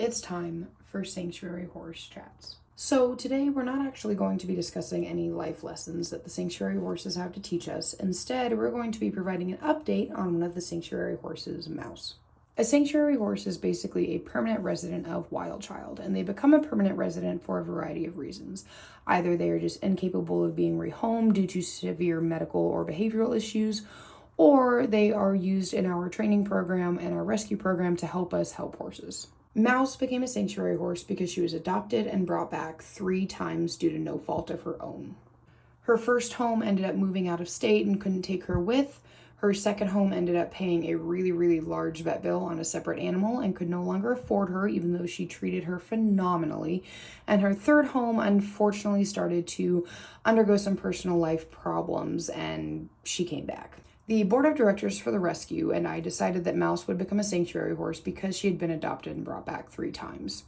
It's time for Sanctuary Horse Chats. So, today we're not actually going to be discussing any life lessons that the Sanctuary horses have to teach us. Instead, we're going to be providing an update on one of the Sanctuary horses, Mouse. A Sanctuary horse is basically a permanent resident of Wildchild, and they become a permanent resident for a variety of reasons. Either they are just incapable of being rehomed due to severe medical or behavioral issues, or they are used in our training program and our rescue program to help us help horses. Mouse became a sanctuary horse because she was adopted and brought back 3 times due to no fault of her own. Her first home ended up moving out of state and couldn't take her with. Her second home ended up paying a really large vet bill on a separate animal and could no longer afford her, even though she treated her phenomenally. And her third home unfortunately started to undergo some personal life problems and she came back. The board of directors for the rescue and I decided that Mouse would become a sanctuary horse because she had been adopted and brought back 3 times.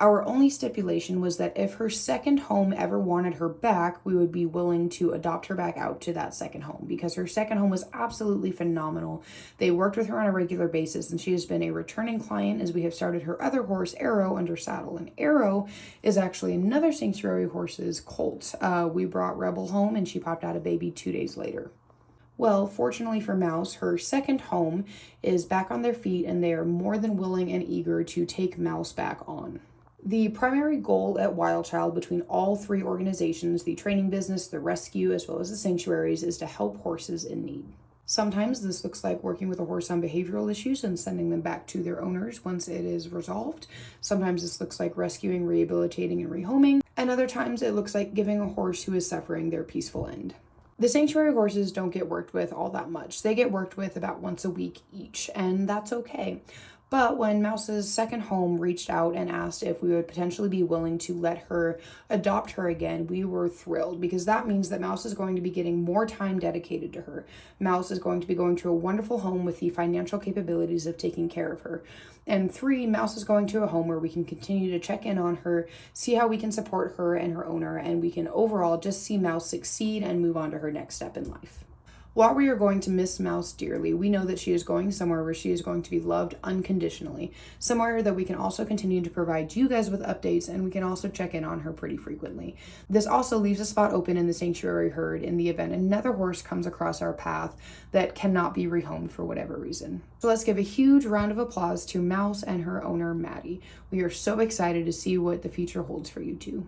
Our only stipulation was that if her second home ever wanted her back, we would be willing to adopt her back out to that second home because her second home was absolutely phenomenal. They worked with her on a regular basis and she has been a returning client as we have started her other horse, Arrow, under saddle. And Arrow is actually another sanctuary horse's colt. We brought Rebel home and she popped out a baby 2 days later. Well, fortunately for Mouse, her second home is back on their feet and they are more than willing and eager to take Mouse back on. The primary goal at Wildchild between all 3 organizations, the training business, the rescue, as well as the sanctuaries, is to help horses in need. Sometimes this looks like working with a horse on behavioral issues and sending them back to their owners once it is resolved. Sometimes this looks like rescuing, rehabilitating, and rehoming. And other times it looks like giving a horse who is suffering their peaceful end. The sanctuary horses don't get worked with all that much. They get worked with about once a week each, and that's okay. But when Mouse's second home reached out and asked if we would potentially be willing to let her adopt her again, we were thrilled because that means that Mouse is going to be getting more time dedicated to her. Mouse is going to be going to a wonderful home with the financial capabilities of taking care of her. And 3, Mouse is going to a home where we can continue to check in on her, see how we can support her and her owner, and we can overall just see Mouse succeed and move on to her next step in life. While we are going to miss Mouse dearly, we know that she is going somewhere where she is going to be loved unconditionally, somewhere that we can also continue to provide you guys with updates and we can also check in on her pretty frequently. This also leaves a spot open in the sanctuary herd in the event another horse comes across our path that cannot be rehomed for whatever reason. So let's give a huge round of applause to Mouse and her owner, Maddie. We are so excited to see what the future holds for you two.